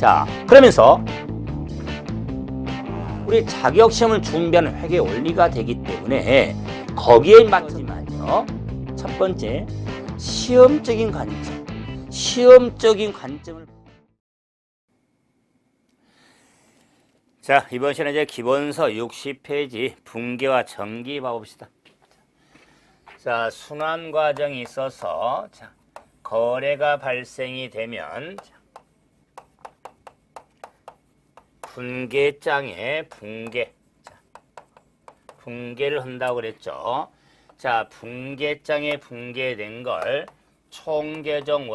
자, 그러면서 우리 자격시험을 준비하는 회계 원리가 되기 때문에 거기에 맞춰지만요. 첫 번째, 시험적인 관점을. 자, 이번 시간에 이제 기본서 60페이지 분계와 정기 봐봅시다. 자, 순환 과정이 있어서 자, 거래가 발생이 되면 분계장에 분계를 한다고 그랬죠. 자, 분계장에 분계된 걸 총계정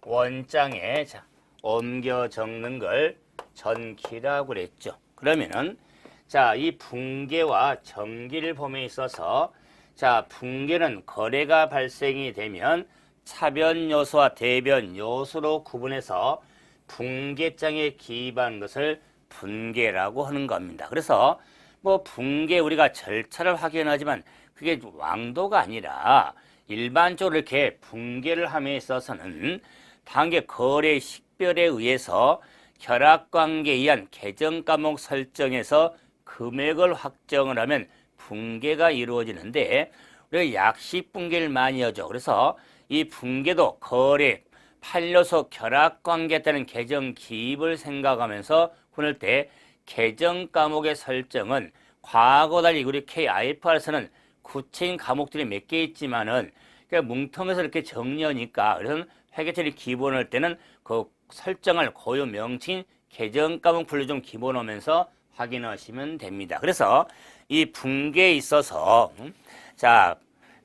원장에 자, 옮겨 적는 걸 전기라고 그랬죠. 그러면은 자, 이 분계와 정기를 봄에 있어서 자, 분계는 거래가 발생이 되면 차변 요소와 대변 요소로 구분해서 분계장에 기입한 것을 분계라고 하는 겁니다. 그래서 뭐 분계 우리가 절차를 확인하지만 그게 왕도가 아니라 일반적으로 이렇게 분계를 함에 있어서는 단계 거래 식별에 의해서 결합관계에 의한 계정과목 설정에서 금액을 확정을 하면 분계가 이루어지는데 우리가 약식 분계를 많이 하죠. 그래서 이 분계도 거래, 판료소 결합관계에 따른 계정 기입을 생각하면서 구할 때 계정 과목의 설정은 과거 달리 우리 KIFR에서는 구체인 과목들이 몇 개 있지만은 그러니까 뭉텅해서 이렇게 정리하니까 그래서 회계처리 기본할 때는 그 설정할 고유 명칭 계정 과목 분류 좀 기본하면서 확인하시면 됩니다. 그래서 이 분계에 있어서 자,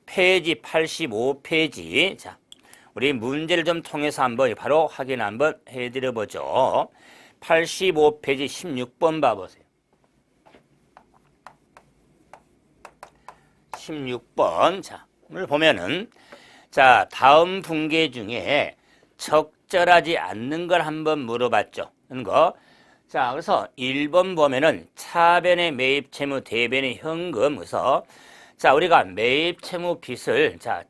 페이지 85페이지 자, 우리 문제를 좀 통해서 한번 바로 확인 한번 해드려 보죠. 85페이지 16번 봐보세요. 16번 자, 오늘 보면은 자, 다음 분계 중에 적절하지 않는 걸 한번 물어봤죠. 그런 거. 자, 그래서 1번 보면은 차변의 매입 채무, 대변의 현금. 그래서 자, 우리가 매입 채무 빚을 자,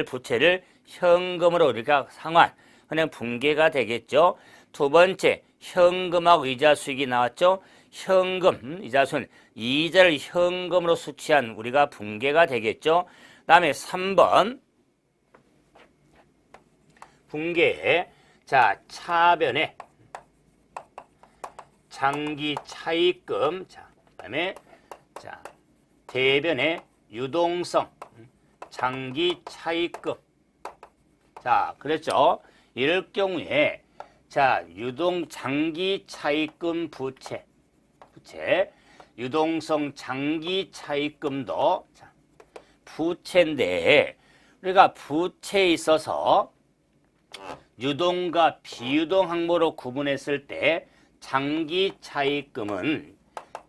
부채를 현금으로 우리가 상환, 그냥 분계가 되겠죠. 두 번째, 현금하고 이자 수익이 나왔죠. 현금, 이자 수익은 이자를 현금으로 수취한 우리가 분계가 되겠죠. 그 다음에 3번, 분계에 자, 차변에 장기 차입금, 자, 그다음에 자, 대변에 유동성 장기 차입금. 자, 그랬죠. 이럴 경우에 자, 장기 차입금 부채, 유동성 장기 차입금도 자, 부채인데 우리가 부채에 있어서 유동과 비유동 항목으로 구분했을 때 장기 차입금은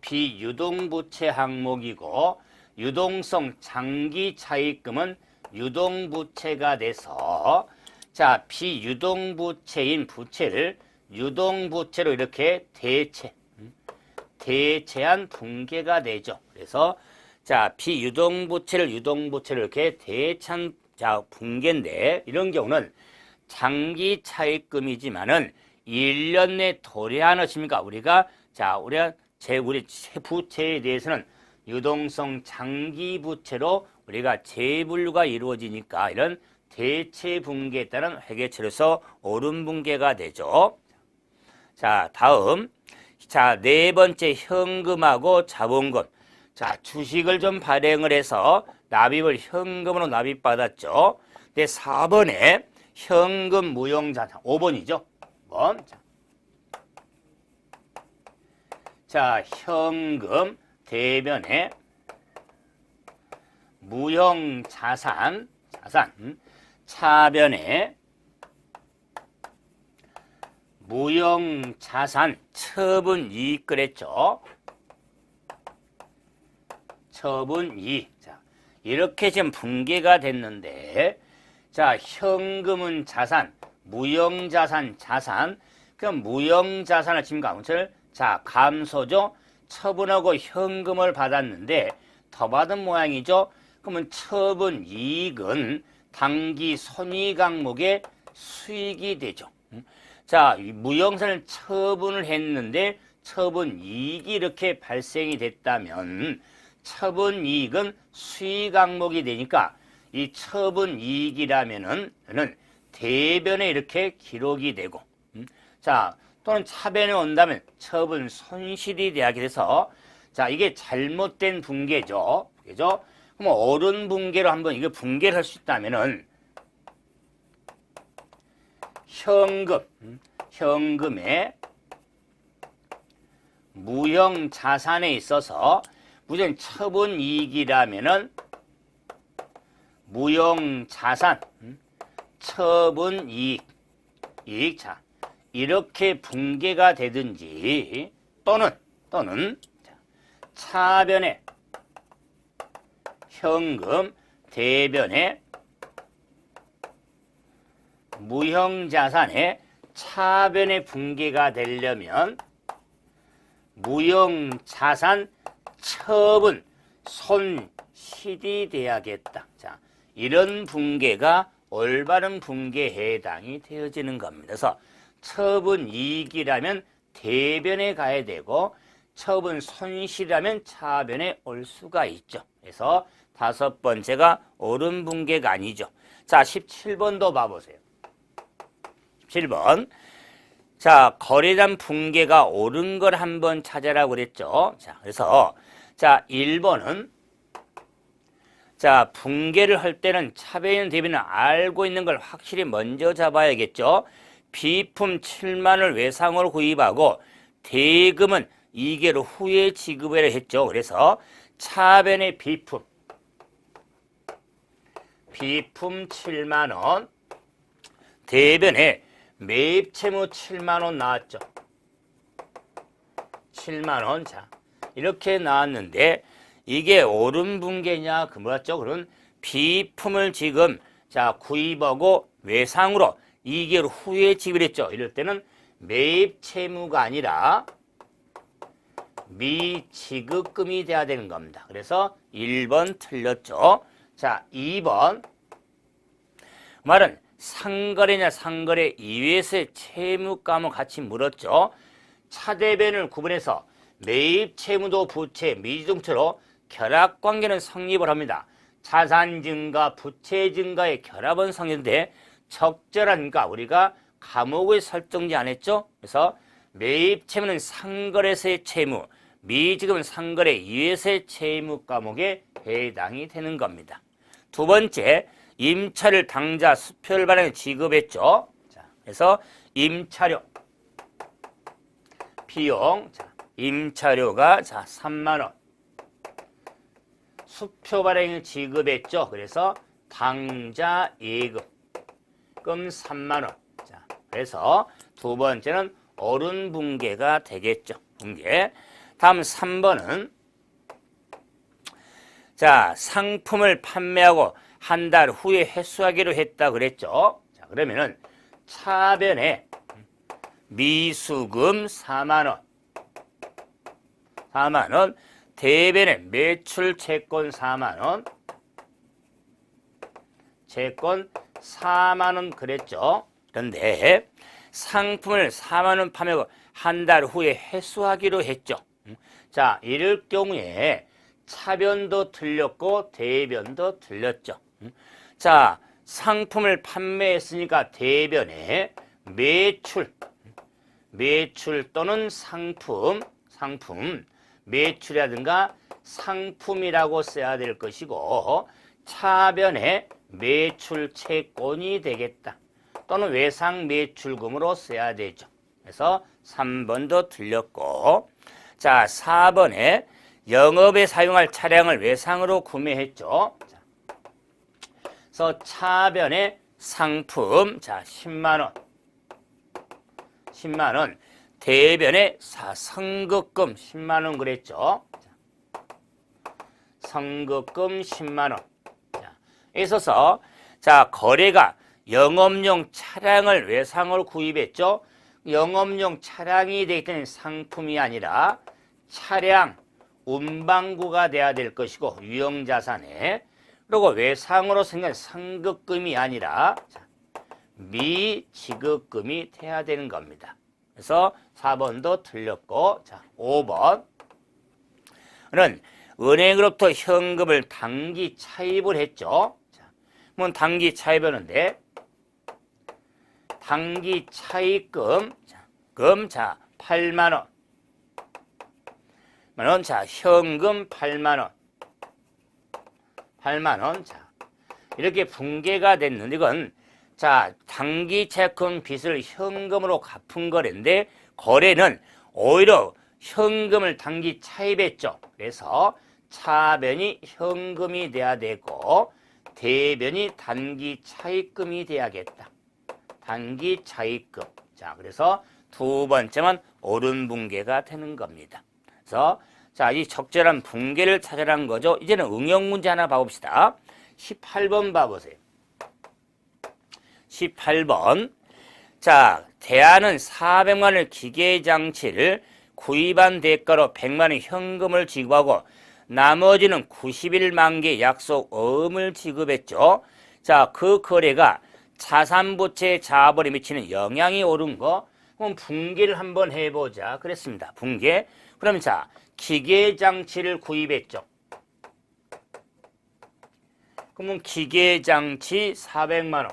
비유동 부채 항목이고 유동성 장기 차입금은 유동 부채가 돼서 자, 비유동 부채인 부채를 유동 부채로 이렇게 대체한 분계가 되죠. 그래서 자, 비유동 부채를 유동 부채로 이렇게 대체한 자, 분계인데 이런 경우는 장기 차입금이지만은 1년 내 도래하는 것입니까? 우리가 자, 우리 부채에 대해서는 유동성 장기 부채로 우리가 재분류가 이루어지니까 이런 대체 분계에 따른 회계처리에서 옳은 분계가 되죠. 자, 다음 자, 네 번째 현금하고 자본금. 자, 주식을 좀 발행을 해서 납입을 현금으로 납입받았죠. 근데 4번에 현금 무형자산 5번이죠. 5번. 자, 현금 대변에 무형자산 차변에 무형자산 처분이익 그랬죠. 처분이익. 자, 이렇게 지금 분계가 됐는데 자, 현금은 자산, 무형자산 자산. 그럼 무형자산을 지금 감소를 자, 감소죠. 처분하고 현금을 받았는데 더 받은 모양이죠. 그러면 처분이익은 당기 손익 항목의 수익이 되죠. 자, 무형산을 처분을 했는데 처분이익이 이렇게 발생이 됐다면 처분이익은 수익 항목이 되니까 이 처분이익이라면은 대변에 이렇게 기록이 되고 자, 또는 차변에 온다면 처분 손실이 되게 돼서 자, 이게 잘못된 붕괴죠. 그죠? 그럼 옳은 붕괴로 한번 이거 붕괴를 할 수 있다면은 현금의 무형 자산에 있어서 무슨 처분이익이라면은 무형 자산 처분이익 자, 이렇게 붕괴가 되든지 또는 차변에 현금 대변에 무형자산의 차변의 붕괴가 되려면 무형자산 처분 손실이 돼야겠다. 자, 이런 붕괴가 올바른 붕괴에 해당이 되어지는 겁니다. 그래서 처분이익이라면 대변에 가야 되고 처분 손실이라면 차변에 올 수가 있죠. 그래서 다섯 번째가 옳은 붕괴가 아니죠. 자, 17번도 봐보세요. 17번. 자, 거래단 붕괴가 옳은 걸 한번 찾아라고 그랬죠. 자, 그래서 자, 1번은 자, 붕괴를 할 때는 차변이나 대변을 알고 있는 걸 확실히 먼저 잡아야겠죠. 비품 7만을 외상으로 구입하고 대금은 2개월 후에 지급을 했죠. 그래서 차변의 비품 7만원 대변에 매입 채무 7만원 나왔죠. 7만원. 자, 이렇게 나왔는데 이게 옳은 붕괴냐? 그 뭐였죠? 그런 비품을 지금 자, 구입하고 외상으로 2개월 후에 지급했죠. 이럴 때는 매입 채무가 아니라 미지급금이 돼야 되는 겁니다. 그래서 1번 틀렸죠. 자, 2번 말은 상거래냐 상거래 이외에서의 채무 과목 같이 물었죠. 차대변을 구분해서 매입 채무도 부채 미지동처로 결합관계는 성립을 합니다. 자산 증가 부채 증가의 결합은 성립인데 적절한가 우리가 과목을 설정지 안 했죠. 그래서 매입 채무는 상거래에서의 채무 미지급은 상거래 이외에서의 채무 과목에 해당이 되는 겁니다. 두 번째, 임차료를 당자 수표를 발행해 지급했죠. 자, 그래서 임차료 비용, 자, 임차료가 자 3만 원. 수표 발행을 지급했죠. 그래서 당자 예금 3만 원. 자, 그래서 두 번째는 옳은 붕괴가 되겠죠. 붕괴. 다음 3번은 자, 상품을 판매하고 한 달 후에 회수하기로 했다 그랬죠. 자, 그러면은 차변에 미수금 4만 원. 4만 원. 대변에 매출 채권 4만 원. 채권 4만 원 그랬죠. 그런데 상품을 4만 원 판매하고 한 달 후에 회수하기로 했죠. 자, 이럴 경우에 차변도 틀렸고 대변도 틀렸죠. 자, 상품을 판매했으니까 대변에 매출 또는 상품 매출이라든가 상품이라고 써야 될 것이고 차변에 매출 채권이 되겠다. 또는 외상 매출금으로 써야 되죠. 그래서 3번도 틀렸고 자, 4번에 영업에 사용할 차량을 외상으로 구매했죠. 자, 그래서 차변에 상품 자 10만 원. 10만 원. 대변에 선급금 10만 원 그랬죠. 자, 선급금 10만 원. 자, 있어서 자, 거래가 영업용 차량을 외상으로 구입했죠. 영업용 차량이 되어 있는 상품이 아니라 차량 운반구가 돼야 될 것이고 유형자산에 그리고 외상으로 생긴 선급금이 아니라 자, 미지급금이 돼야 되는 겁니다. 그래서 4번도 틀렸고, 자, 5번. 는 은행으로부터 현금을 단기 차입을 했죠. 자, 그럼 단기 차입하는데, 단기 차입금, 자, 8만원. 자, 현금 8만원. 8만원. 자, 이렇게 붕괴가 됐는데, 이건, 자, 단기 채권 빚을 현금으로 갚은 거래인데, 거래는 오히려 현금을 단기 차입했죠. 그래서 차변이 현금이 돼야 되고, 대변이 단기 차입금이 돼야겠다. 단기 차입금. 자, 그래서 두 번째만 옳은 붕괴가 되는 겁니다. 그래서 자, 이 적절한 붕괴를 찾으라는 거죠. 이제는 응용 문제 하나 봐봅시다. 18번 봐보세요. 18번. 자, 대안은 400만 원의 기계장치를 구입한 대가로 100만 원 현금을 지급하고 나머지는 91만 개 약속어음을 지급했죠. 자, 그 거래가 자산부채 자본에 미치는 영향이 오른 거, 그럼 붕괴를 한번 해보자 그랬습니다. 붕괴. 그럼 자, 기계장치를 구입했죠. 그러면 기계장치 400만 원.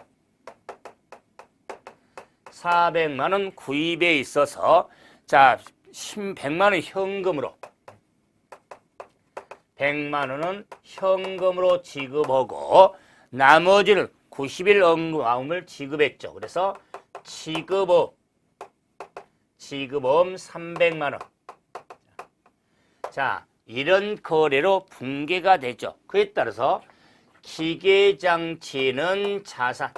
400만 원 구입에 있어서 자, 100만 원 현금으로 100만 원은 현금으로 지급하고 나머지는 91억을 지급했죠. 그래서 지급음 300만 원. 자, 이런 거래로 붕괴가 되죠. 그에 따라서 기계장치는 자산,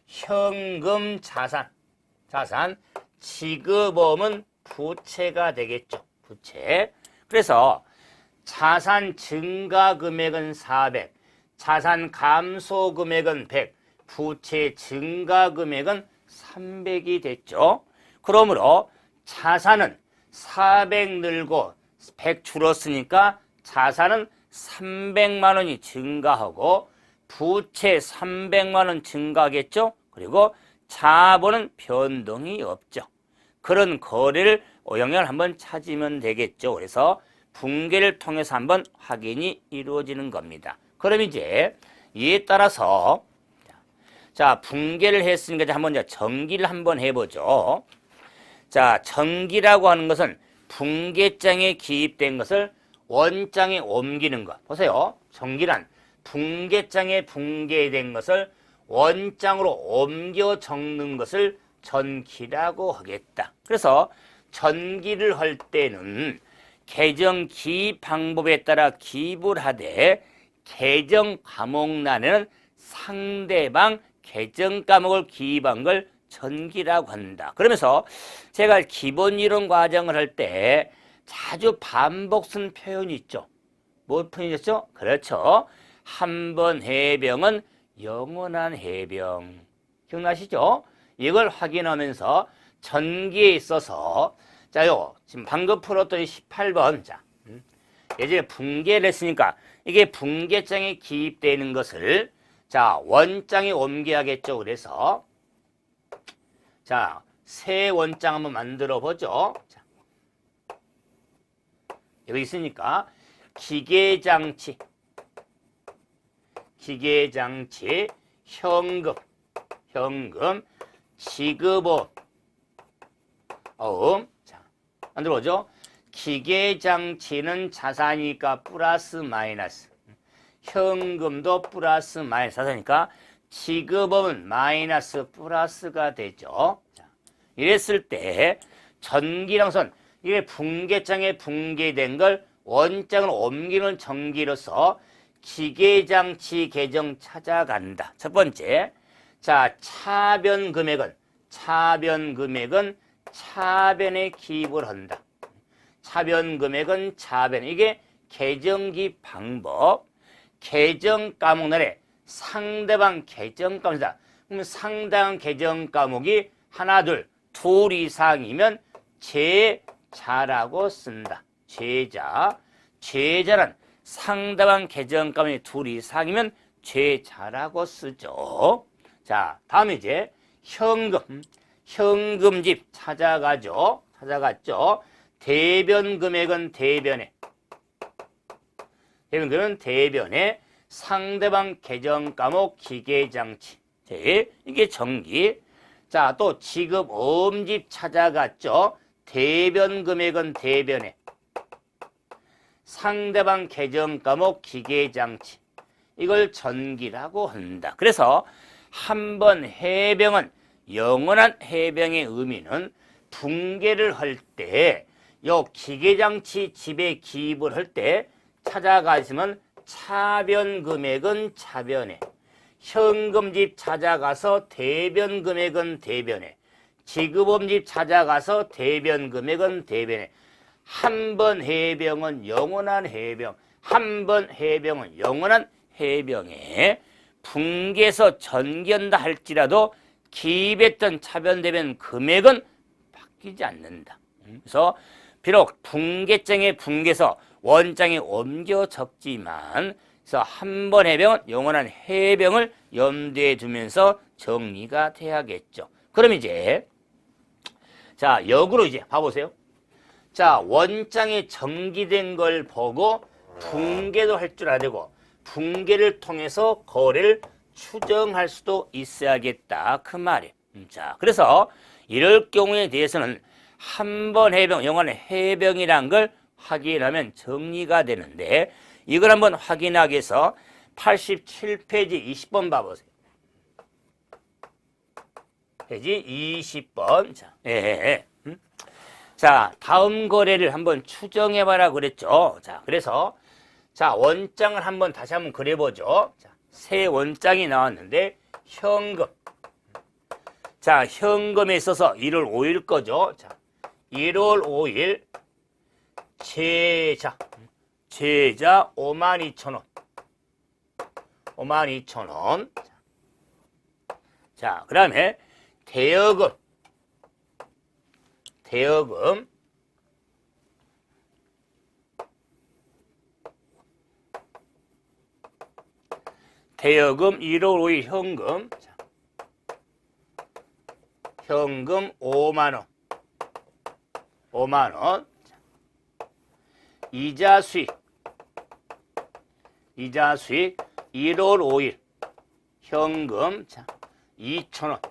현금 자산, 지급음은 부채가 되겠죠. 부채. 그래서 자산 증가 금액은 400, 자산 감소 금액은 100, 부채 증가 금액은 300이 됐죠. 그러므로 자산은 400 늘고 100 줄었으니까 자산은 300만 원이 증가하고 부채 300만 원 증가하겠죠. 그리고 자본은 변동이 없죠. 그런 거래를 영향을 한번 찾으면 되겠죠. 그래서 붕괴를 통해서 한번 확인이 이루어지는 겁니다. 그럼 이제 이에 따라서 자, 붕괴를 했으니까 한번 전기를 한번 해보죠. 자, 전기라고 하는 것은 붕괴장에 기입된 것을 원장에 옮기는 것. 보세요. 전기란 붕괴장에 붕괴된 것을 원장으로 옮겨 적는 것을 전기라고 하겠다. 그래서 전기를 할 때는 계정 기입 방법에 따라 기입을 하되 계정 과목란에는 상대방 계정 과목을 기입한 걸 전기라고 한다. 그러면서 제가 기본 이론 과정을 할 때 자주 반복 쓴 표현이 있죠. 뭐 표현이었죠? 그렇죠. 한 번 해병은 영원한 해병. 기억나시죠? 이걸 확인하면서 전기에 있어서 자요, 지금 방금 풀었던 18번. 자, 예전에 붕괴를 했으니까 이게 붕괴장에 기입되는 것을 자, 원장에 옮겨야겠죠. 그래서 자, 새 원장 한번 만들어 보죠. 자, 여기 있으니까 기계장치, 현금, 지급음, 자, 만들어 보죠. 기계장치는 자산이니까 플러스 마이너스, 현금도 플러스 마이너스 자산이니까 지급음은 마이너스 플러스가 되죠. 자, 이랬을 때 전기랑선 이게 붕괴장에 붕괴된 걸 원장으로 옮기는 전기로서 기계장치 계정 찾아간다. 첫 번째, 자, 차변 금액은 차변에 기입을 한다. 차변 금액은 차변. 이게 계정기입 방법. 계정 과목란에 상대방 계정 과목이다. 그러면 상대방 계정 과목이 하나, 둘 이상이면 제자라고 쓴다. 제자는 상대방 계정 과목이 둘 이상이면 제자라고 쓰죠. 자, 다음 이제 현금집 찾아갔죠. 대변 금액은 대변에 상대방 계정 과목 기계장치. 이게 정기. 자, 또 지급 어음집 찾아갔죠. 대변 금액은 대변에 상대방 계정 과목 기계장치. 이걸 전기라고 한다. 그래서 한 번 해병은 영원한 해병의 의미는 붕괴를 할 때, 요 기계장치 집에 기입을 할 때 찾아가시면 차변 금액은 차변에, 현금집 찾아가서 대변 금액은 대변에, 지급업집 찾아가서 대변 금액은 대변에. 한 번 해병은 영원한 해병, 한 번 해병은 영원한 해병에 붕괴해서 전기한다 할지라도 기입했던 차변 대변 금액은 바뀌지 않는다. 그래서 비록 붕괴장에 붕괴해서 원장에 옮겨 적지만, 그래서 한 번 해병은 영원한 해병을 염두에 두면서 정리가 돼야겠죠. 그럼 이제 자, 역으로 이제 봐보세요. 자, 원장에 전기된 걸 보고 붕괴도 할 줄 알고 붕괴를 통해서 거래를 추정할 수도 있어야겠다, 그 말이에요. 자, 그래서 이럴 경우에 대해서는 한 번 해병, 영원한 해병이란 걸 확인하면 정리가 되는데, 이걸 한번 확인하기 위해서 87페이지 20번 봐보세요. 페이지 20번. 자, 자, 다음 거래를 한번 추정해봐라 그랬죠. 자, 그래서 자, 원장을 한번 다시 한번 그려보죠. 자, 새 원장이 나왔는데 현금. 자, 현금에 있어서 1월 5일 거죠. 자, 1월 5일 제자 52,000원. 52,000원. 자, 그다음에 대여금. 대여금 1월 5일 현금. 자, 현금 5만원. 5만원. 이자 수익. 이자 수익 1월 5일 현금. 자, 2,000원.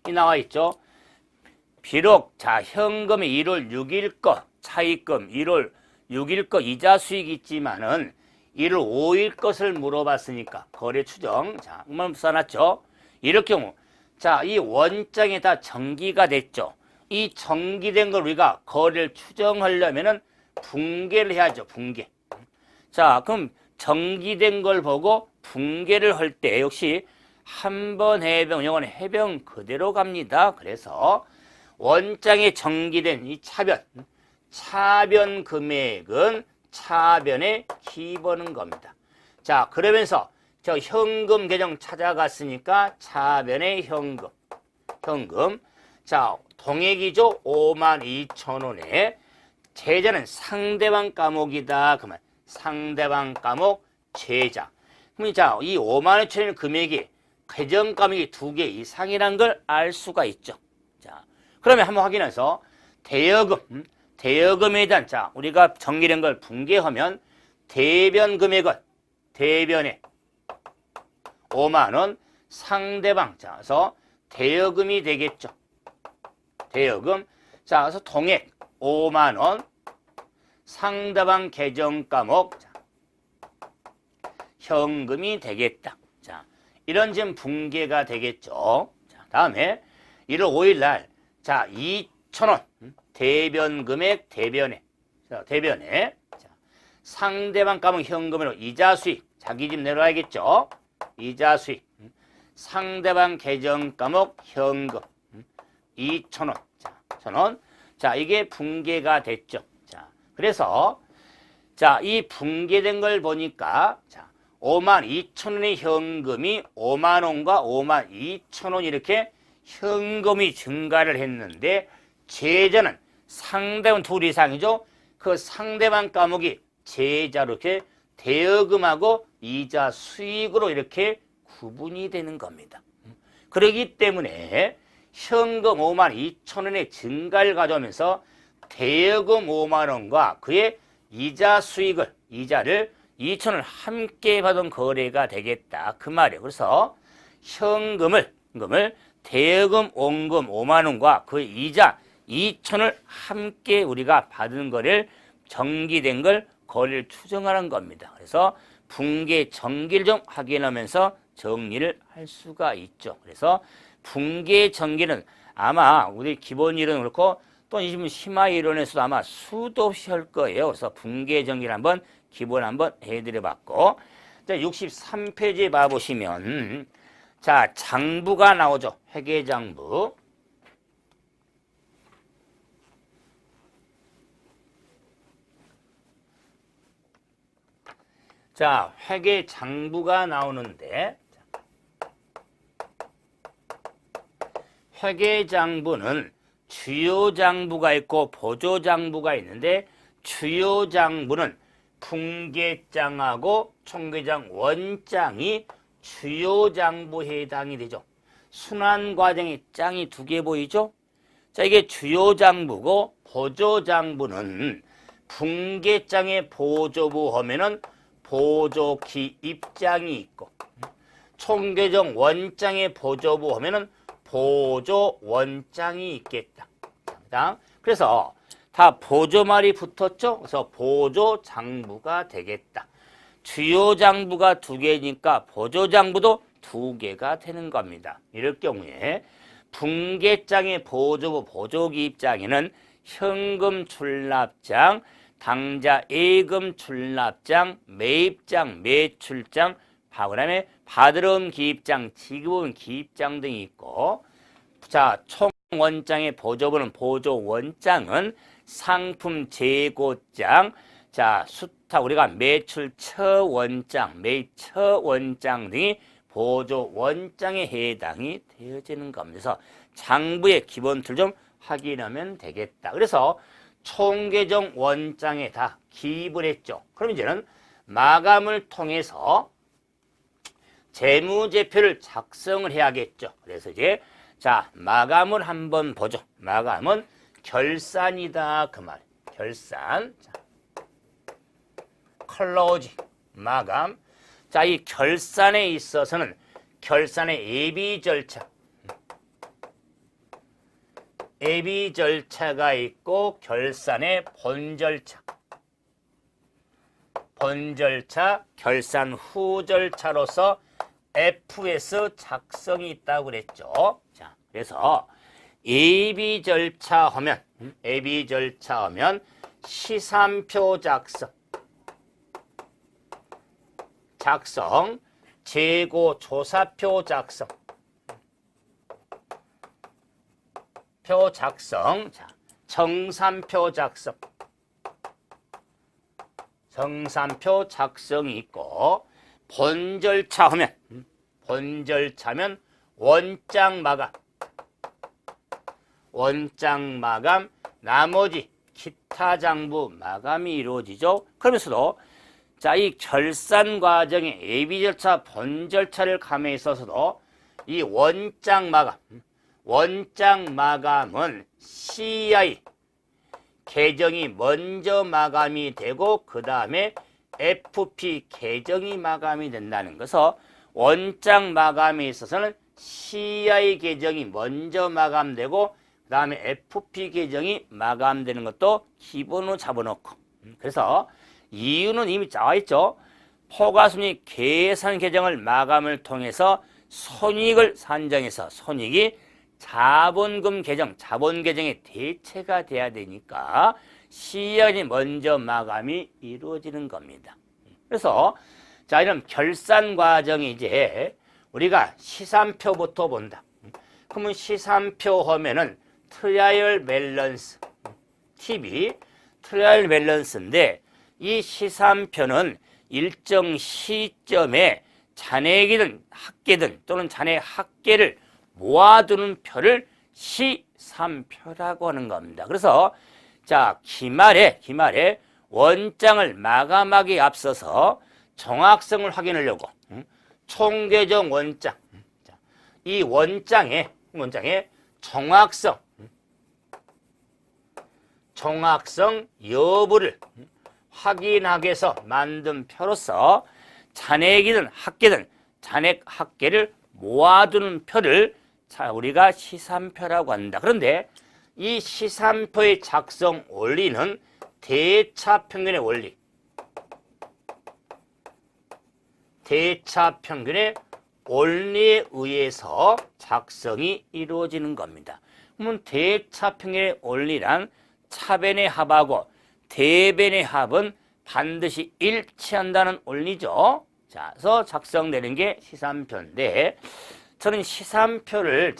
이 나와 있죠. 비록 자, 현금이 1월 6일 거 차입금 1월 6일 거 이자 수익이 있지만은 1월 5일 것을 물어봤으니까 거래 추정. 자, 한번 써놨죠. 이럴 경우 자, 이 원장에 다 정기가 됐죠. 이 정기된 걸 우리가 거래를 추정하려면은 붕괴를 해야죠. 붕괴. 자, 그럼 정기된 걸 보고 붕괴를 할 때 역시 한 번 해병, 영원히 해병 그대로 갑니다. 그래서 원장에 정기된 이 차변 금액은 차변에 기입하는 겁니다. 자, 그러면서 저 현금 계정 찾아갔으니까 차변에 현금. 자, 동액이죠. 52,000원에 제자는 상대방 과목이다. 그러면 상대방 과목 제자. 그럼 자, 이 52,000원 금액이 계정 과목이 2개 이상이라는 걸 알 수가 있죠. 자, 그러면 한번 확인해서 대여금에 대한 자, 우리가 정리된 걸 붕괴하면 대변 금액은 대변에 5만원 상대방. 자, 그래서 대여금이 되겠죠. 대여금. 자, 그래서 동액 5만원 상대방 계정 과목. 자, 현금이 되겠다. 자, 이런 지금 붕괴가 되겠죠. 자, 다음에 1월 5일 날 자, 2,000원 대변 금액 대변에. 자, 대변에. 자, 상대방 과목 현금으로 이자 수익. 자기 집 내려와야겠죠. 이자 수익. 상대방 계정 과목 현금 2,000원. 자, 1,000원. 자, 이게 붕괴가 됐죠. 자, 그래서 자, 이 붕괴된 걸 보니까 자, 52,000원의 현금이 5만원과 52,000원 이렇게 현금이 증가를 했는데 제자는 상대방 둘 이상이죠. 그 상대방 과목이 제자로 이렇게 대여금하고 이자 수익으로 이렇게 구분이 되는 겁니다. 그러기 때문에 현금 5만 2천 원의 증가를 가져오면서 대여금 5만 원과 그의 이자 수익을, 이자를 2천 원을 함께 받은 거래가 되겠다. 그 말이에요. 그래서 현금을 대여금 원금 5만 원과 그 이자 2천 원을 함께 우리가 받은 거를 정기된 걸 거래를 추정하는 겁니다. 그래서 분계 정기를 좀 확인하면서 정리를 할 수가 있죠. 그래서 분계 정기는 아마 우리 기본 이론 그렇고 또 이 심화 이론에서도 아마 수도 없이 할 거예요. 그래서 분계 정기를 한번 기본 한번 해드려 봤고, 자 63페이지 봐보시면 자 장부가 나오죠. 회계장부. 자 회계장부가 나오는데, 회계장부는 주요 장부가 있고 보조 장부가 있는데, 주요 장부는 분계장하고 총계장 원장이 주요 장부에 해당이 되죠. 순환 과정에 짱이 두 개 보이죠? 자, 이게 주요 장부고, 보조 장부는 분계장의 보조부 하면은 보조 기입장이 있고, 총계정 원장의 보조부 하면은 보조 원장이 있겠다. 그래서 다 보조 말이 붙었죠? 그래서 보조 장부가 되겠다. 주요 장부가 두 개니까 보조 장부도 두 개가 되는 겁니다. 이럴 경우에 분계장의 보조부 보조기입장에는 현금 출납장, 당좌 예금 출납장, 매입장, 매출장, 그다음에 받으러온 기입장, 지급은 기입장 등이 있고, 자 총원장의 보조부는 보조원장은 상품 재고장, 자 수탁 우리가 매출 처원장, 매입 처원장 등이 보조원장에 해당이 되어지는 겁니다. 그래서 장부의 기본 틀 좀 확인하면 되겠다. 그래서 총계정 원장에 다 기입을 했죠. 그럼 이제는 마감을 통해서 재무제표를 작성을 해야겠죠. 그래서 이제 자 마감을 한번 보죠. 마감은 결산이다 그 말. 결산. 자, 클로징 마감. 자, 이 결산에 있어서는 결산의 예비 절차. 예비 절차가 있고 결산의 본 절차. 본 절차, 결산 후 절차로서 FS 작성이 있다고 그랬죠. 자, 그래서 예비 절차 하면 시산표 작성, 재고 조사표 작성, 표 작성, 자, 정산표 작성, 정산표 작성이 있고, 본 절차 하면 원장 마감, 나머지 기타 장부 마감이 이루어지죠. 그러면서도 자, 이 결산 과정의 예비 절차, 본 절차를 감에 있어서도 이 원장 마감은 CI 계정이 먼저 마감이 되고 그 다음에 FP 계정이 마감이 된다는 것은 원장 마감에 있어서는 CI 계정이 먼저 마감되고 그 다음에 FP 계정이 마감되는 것도 기본으로 잡아놓고, 그래서 이유는 이미 나와 있죠. 포괄손익 계산 계정을 마감을 통해서 손익을 산정해서 손익이 자본금 계정, 자본 계정에 대체가 돼야 되니까 CI이 먼저 마감이 이루어지는 겁니다. 그래서 자, 이런 결산 과정이 이제 우리가 시산표부터 본다. 그러면 시산표 하면은 트라이얼 밸런스, TV 트라이얼 밸런스인데, 이 시산표는 일정 시점에 자네이든 학계든 또는 자네 학계를 모아두는 표를 시산표라고 하는 겁니다. 그래서 자, 기말에 원장을 마감하기에 앞서서 정확성을 확인하려고 총계정 원장, 이 원장의 정확성 여부를 확인하기 위해서 만든 표로서 잔액이든 합계든 잔액 합계를 모아두는 표를 우리가 시산표라고 한다. 그런데 이 시산표의 작성 원리는 대차평균의 원리, 대차평균의 원리에 의해서 작성이 이루어지는 겁니다. 그러면 대차평균의 원리란 차변의 합하고 대변의 합은 반드시 일치한다는 원리죠. 자, 그래서 작성되는 게 시산표인데, 저는 시산표를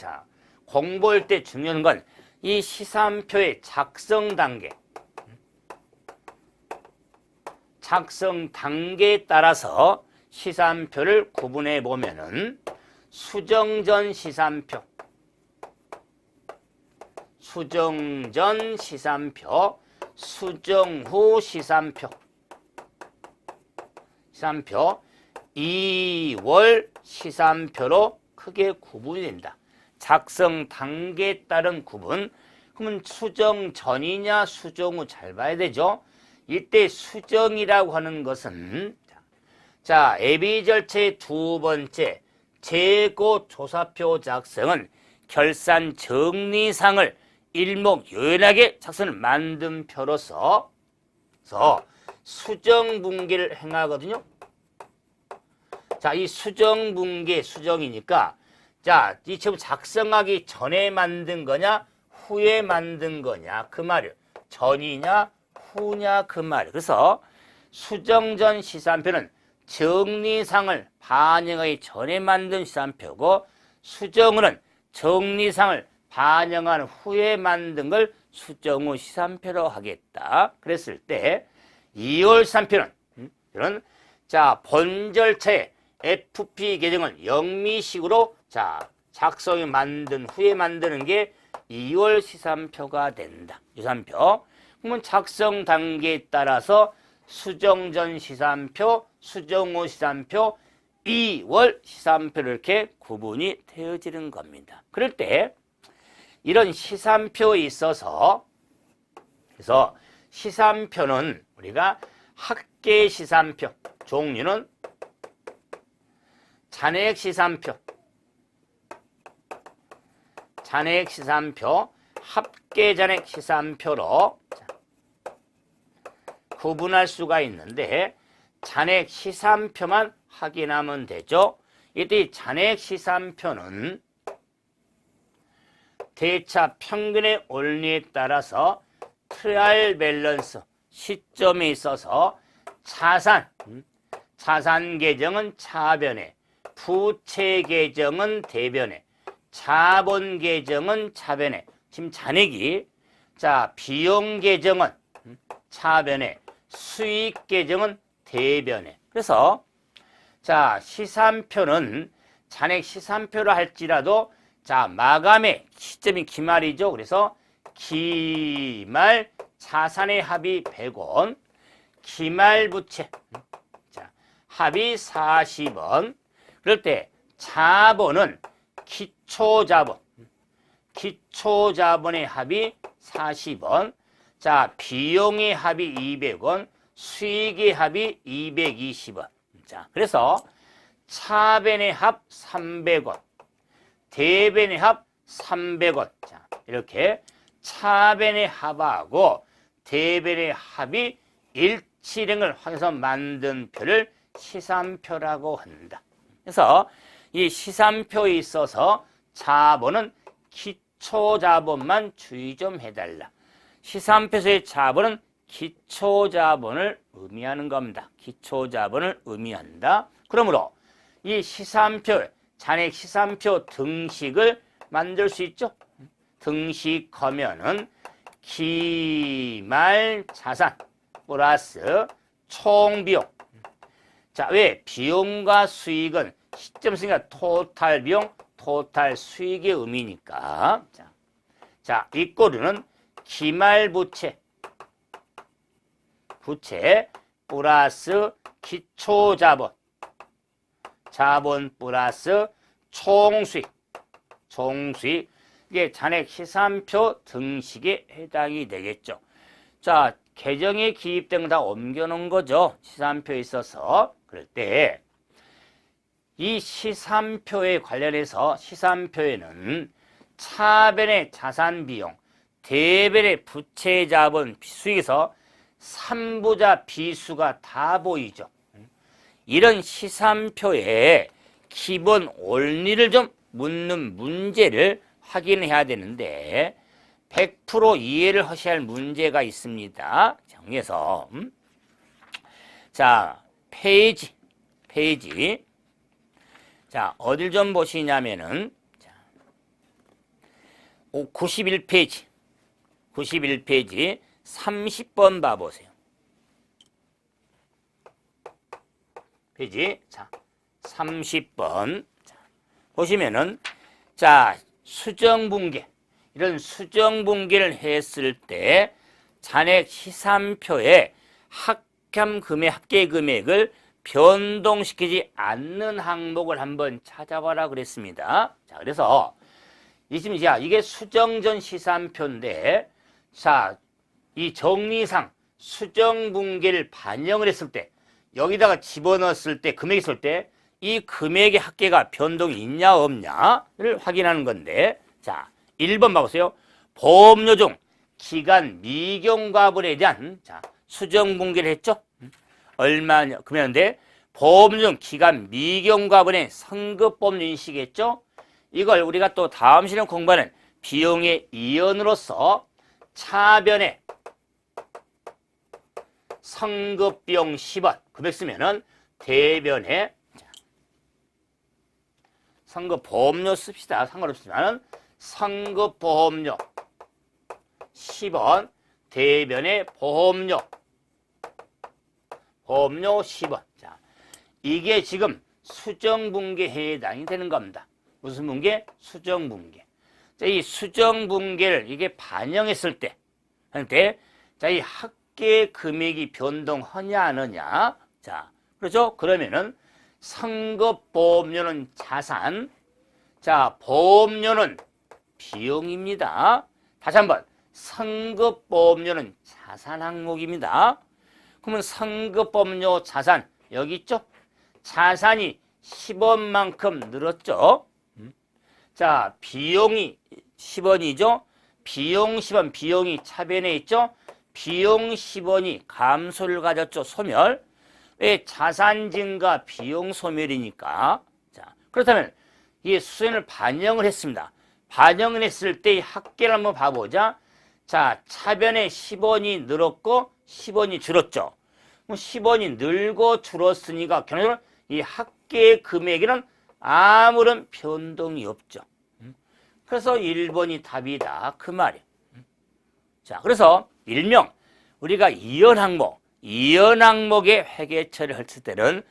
공부할 때 중요한 건 이 시산표의 작성 단계에 따라서 시산표를 구분해 보면은 수정전 시산표, 수정전 시산표, 수정후 시산표, 2월 시산표로 크게 구분이 된다. 작성 단계에 따른 구분. 그러면 수정 전이냐 수정 후 잘 봐야 되죠. 이때 수정이라고 하는 것은 예비 절차의 두 번째 재고 조사표 작성은 결산 정리상을 일목요연하게 작성을 만든 표로서 수정 분기를 행하거든요. 이 수정 분기 수정이니까 이 지금 작성하기 전에 만든 거냐 후에 만든 거냐 그 말이에요. 전이냐 후냐 그 말이에요. 그래서 수정전 시산표는 정리상을 반영하기 전에 만든 시산표고, 수정은 정리상을 반영한 후에 만든 걸 수정 후 시산표로 하겠다. 그랬을 때 2월 시산표는 이런 본 절차의 FP 계정을 영미식으로 작성이 만든 후에 만드는 게 2월 시산표가 된다. 시산표. 그러면 작성 단계에 따라서 수정전 시산표, 수정후 시산표, 2월 시산표를 이렇게 구분이 되어지는 겁니다. 그럴 때 이런 시산표에 있어서 그래서 시산표는 우리가 합계 시산표, 종류는 잔액 시산표, 합계 잔액 시산표로 구분할 수가 있는데, 잔액 시산표만 확인하면 되죠. 이때 잔액 시산표는 대차 평균의 원리에 따라서 트라이얼 밸런스 시점에 있어서 자산 계정은 차변에, 부채 계정은 대변에, 자본 계정은 차변에. 지금 잔액이 비용 계정은 차변에, 수익 계정은 대변에. 그래서 시산표는 잔액 시산표를 할지라도 마감의 시점이 기말이죠. 그래서 기말 자산의 합이 100원, 기말 부채 합이 40원. 그럴 때 자본은 기초자본의 합이 40원, 비용의 합이 200원, 수익의 합이 220원. 그래서 차변의 합 300원, 대변의 합 300원. 이렇게 차변의 합하고 대변의 합이 일치령을 확인해서 만든 표를 시산표라고 한다. 그래서 이 시산표에 있어서 자본은 기초자본만 주의 좀 해달라. 시산표에서의 자본은 기초자본을 의미하는 겁니다. 기초자본을 의미한다. 그러므로 이 시산표, 잔액 시산표 등식을 만들 수 있죠. 등식하면은 기말 자산 플러스 총비용. 왜? 비용과 수익은 시점 쓰니까 토탈 비용, 토탈 수익의 의미니까. 이 꼴은 기말 부채 플러스 기초자본, 자본 플러스 총수익. 종수익. 이게 잔액 시산표 등식에 해당이 되겠죠. 자, 계정에 기입된 거 다 옮겨놓은 거죠. 시산표에 있어서. 그럴 때 이 시산표에 관련해서 시산표에는 차변의 자산 비용, 대변의 부채 자본 수익에서 3부자 비수가 다 보이죠. 이런 시산표에 기본 원리를 좀 묻는 문제를 확인해야 되는데 100% 이해를 하셔야 할 문제가 있습니다. 정리해서 자, 페이지 자, 어딜 좀 보시냐면은 91페이지 30번 봐보세요. 페이지 자 30번 자, 보시면은 자 수정분계 이런 수정분계를 했을 때 잔액 시산표에 합계 금액을 변동시키지 않는 항목을 한번 찾아봐라 그랬습니다. 자, 그래서 지금 이게 수정전 시산표인데 자, 이 정리상 수정분계를 반영을 했을 때 여기다가 집어넣었을 때 금액이 있을 때 이 금액의 합계가 변동이 있냐 없냐를 확인하는 건데 자 1번 봐보세요. 보험료 중 기간 미경과분에 대한 자 수정분계를 했죠. 얼마냐 그러면데 보험료 중 기간 미경과분의 성급보험료 인식했죠. 이걸 우리가 또 다음 시간 공부하는 비용의 이연으로서 차변에 성급비용 10원 금액 쓰면은 대변에 성급보험료 씁시다. 상관없지만은 성급보험료 10원 대변에 보험료 10원. 자, 이게 지금 수정분계에 해당이 되는 겁니다. 무슨 분계? 수정분계. 자, 이 수정분계를 이게 반영했을 때, 자, 이 합계 금액이 변동하냐, 안 하냐. 자, 그렇죠? 그러면은 성급보험료는 자산, 자, 보험료는 비용입니다. 다시 한번, 성급보험료는 자산 항목입니다. 그러면 성급보험료 자산, 여기 있죠? 자산이 10원만큼 늘었죠? 자, 비용이 10원이죠? 비용 10원, 비용이 차변에 있죠? 비용 10원이 감소를 가졌죠? 소멸. 왜? 자산 증가, 비용 소멸이니까. 자, 그렇다면 이 수익을 반영을 했습니다. 반영을 했을 때 이 합계를 한번 봐보자. 자, 차변에 10원이 늘었고 10원이 줄었죠. 10원이 늘고 줄었으니까 결론적으로 이 합계 금액에는 아무런 변동이 없죠. 그래서 1번이 답이다. 그 말이에요. 자, 그래서 일명 우리가 이연 항목의 회계 처리를 할 때는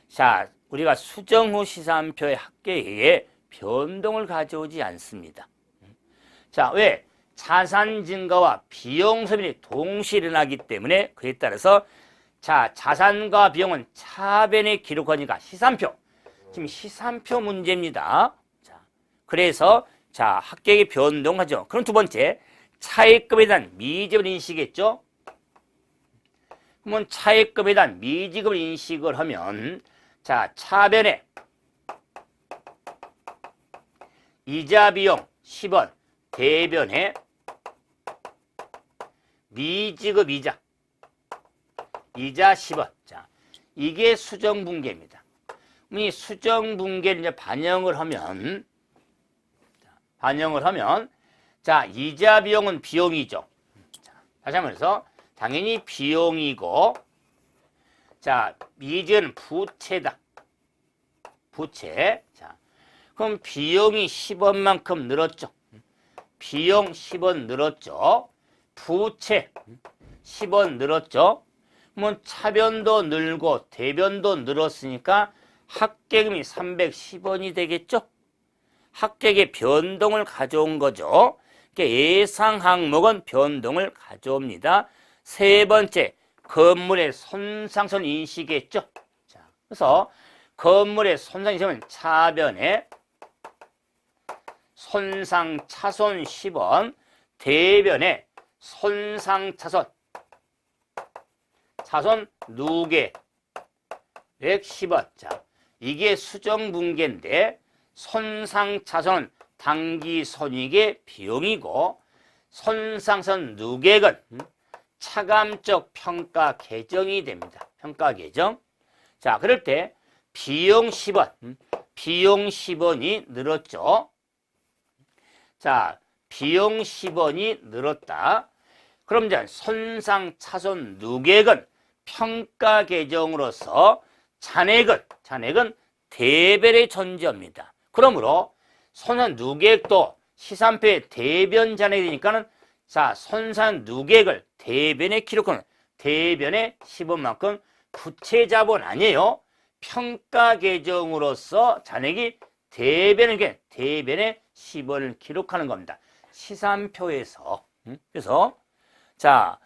자, 우리가 수정 후 시산표의 합계에 변동을 가져오지 않습니다. 자, 왜? 자산 증가와 비용 소멸이 동시에 일어나기 때문에 그에 따라서 자, 자산과 비용은 차변에 기록하니까 시산표. 지금 시산표 문제입니다. 자, 그래서 자, 합계액이 변동하죠. 그럼 두 번째, 차액금에 대한 미지급을 인식했죠. 그러면 차액금에 대한 미지급을 인식을 하면 자, 차변에 이자 비용 10원, 대변에 미지급 이자 10원. 자, 이게 수정분계입니다. 이 수정분계를 이제 반영을 하면 자, 이자 비용은 비용이죠. 자, 다시 한번 해서 당연히 비용이고 자, 미지는 부채다. 부채. 자, 그럼 비용이 10원만큼 늘었죠. 비용 10원 늘었죠. 부채 10원 늘었죠. 그러면 차변도 늘고 대변도 늘었으니까 합계금이 310원이 되겠죠. 합계액의 변동을 가져온 거죠. 그러니까 예상 항목은 변동을 가져옵니다. 세 번째, 건물의 손상선 인식했죠. 자, 그래서 건물의 손상 인식은 차변에 손상 차손 10원 대변에 손상 차손 누계 액 10원. 자, 이게 수정분계인데 손상 차손은 당기 손익의 비용이고 손상선 누계액은 차감적 평가 계정이 됩니다. 평가 계정. 자, 그럴 때 비용 10원. 비용 10원이 늘었죠. 자, 비용 10원이 늘었다. 그럼 이제 손상 차손 누계액은 평가 계정으로서 잔액은 대변에 존재합니다. 그러므로 손상 누계액도 시산표의 대변 잔액이 되니까는 자, 손상 누계액을 대변에 기록하는 대변의 10원만큼 부채 자본 아니에요. 평가 계정으로서 잔액이 대변에 10원을 기록하는 겁니다. 시산표에서. 그래서 자,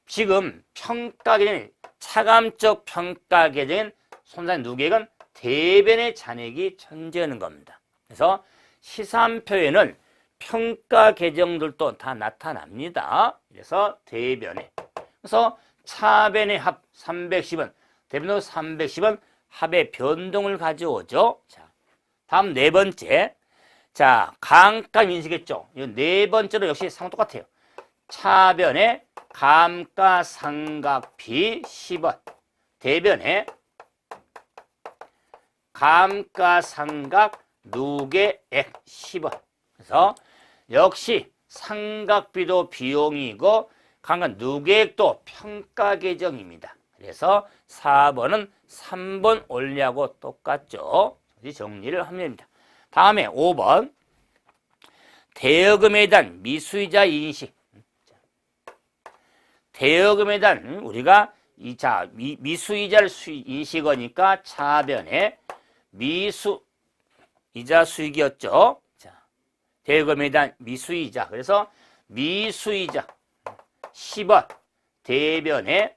지금 평가 계정 차감적 평가 계정인 손상 누계액은 대변의 잔액이 존재하는 겁니다. 그래서 시산표에는 평가 계정들도 다 나타납니다. 그래서 대변에. 그래서 차변의 합 310원, 대변도 310원 합의 변동을 가져오죠. 자, 다음 네 번째. 자, 감가 인식했죠. 이 네 번째로 역시 상황 똑같아요. 차변에 감가상각비 10원, 대변에 감가상각 누계액 10원. 그래서 역시 상각비도 비용이고 감가 누계액도 평가 계정입니다. 그래서 4번은 3번 올리하고 똑같죠. 정리를 하면 됩니다. 다음에 5번. 대여금에 대한 미수이자 인식. 대여금에 대한 우리가 미수이자를 인식하니까 차변에 미수이자 수익이었죠. 자, 대여금에 대한 미수이자. 그래서 미수이자 10원 대변에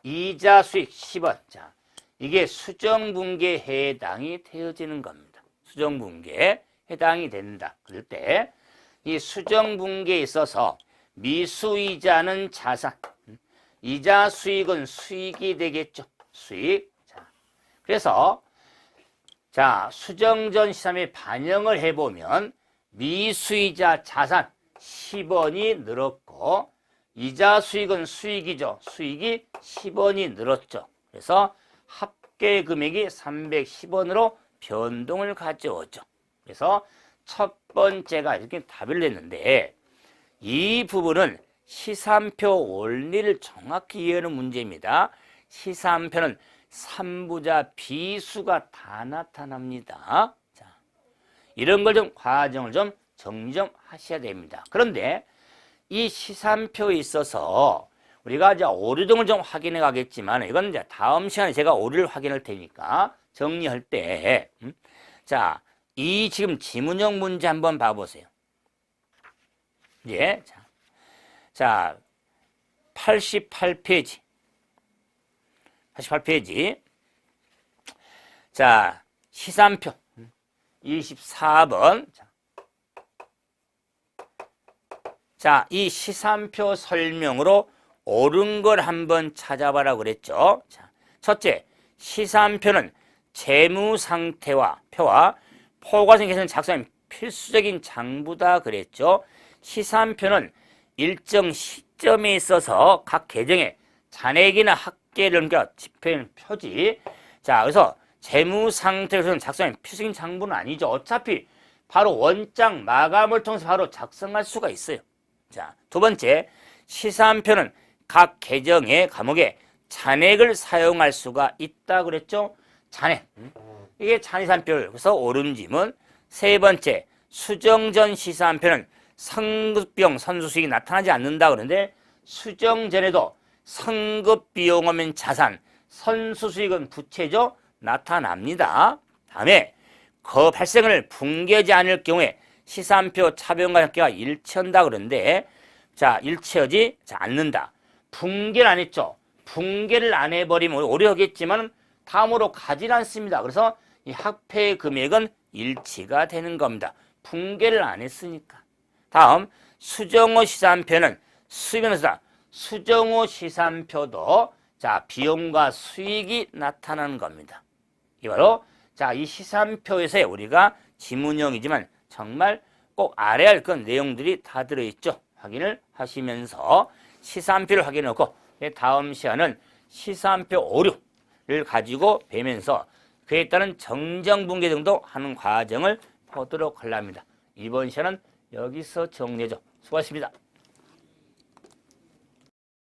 이자 수익 10원. 자, 이게 수정분계에 해당이 되어지는 겁니다. 수정분계에 해당이 된다. 그럴 때 이 수정분계에 있어서 미수이자는 자산, 이자 수익은 수익이 되겠죠. 수익. 자, 그래서 자, 수정전 시점에 반영을 해보면 미수이자 자산 10원이 늘었고 이자 수익은 수익이죠. 수익이 10원이 늘었죠. 그래서 합계 금액이 310원으로 변동을 가져오죠. 그래서 첫 번째가 이렇게 답을 냈는데 이 부분은 시산표 원리를 정확히 이해하는 문제입니다. 시산표는 3부자 비수가 다 나타납니다. 자, 이런 걸 좀 과정을 좀 정리 좀 하셔야 됩니다. 그런데 이 시산표에 있어서 우리가 이제 오류 등을 좀 확인해 가겠지만 이건 이제 다음 시간에 제가 오류를 확인할 테니까 정리할 때 자, 이 지금 지문형 문제 한번 봐보세요. 예, 자, 88페이지. 88페이지. 자, 시산표 24번. 자, 이 시산표 설명으로 옳은 걸 한번 찾아봐라 그랬죠. 자, 첫째, 시산표는 재무 상태와 표와 포괄성 계산 작성이 필수적인 장부다 그랬죠. 시산표는 일정 시점에 있어서 각 계정의 잔액이나 합계를 집행하는 표지. 자, 그래서 재무 상태에서는 작성이 필수적인 장부는 아니죠. 어차피 바로 원장 마감을 통해서 바로 작성할 수가 있어요. 자, 두 번째, 시산표는 각 계정의 과목에 잔액을 사용할 수가 있다 그랬죠. 잔액. 이게 잔시산표를. 그래서 옳은 지문. 세 번째, 수정전 시산표는 성급비용 선수수익이 나타나지 않는다 그러는데 수정 전에도 성급비용하면 자산, 선수수익은 부채죠. 나타납니다. 다음에 그 발생을 붕괴하지 않을 경우에 시산표 차변과 합계가 일치한다 그러는데 자, 일치하지 않는다. 붕괴를 안 했죠. 붕괴를 안 해버리면 오류하겠지만 다음으로 가지 않습니다. 그래서 이 합계 금액은 일치가 되는 겁니다. 붕괴를 안 했으니까. 다음 수정호 시산표는 수변에서 수정호 시산표도 자 비용과 수익이 나타나는 겁니다. 이 바로 자 이 시산표에서의 우리가 지문형이지만 정말 꼭 알아야 할 건 내용들이 다 들어있죠. 확인을 하시면서 시산표를 확인해놓고 다음 시간은 시산표 오류를 가지고 배면서 그에 따른 정정분계 등도 하는 과정을 보도록 하랍니다. 이번 시간은 여기서 정리해줘. 수고하셨습니다.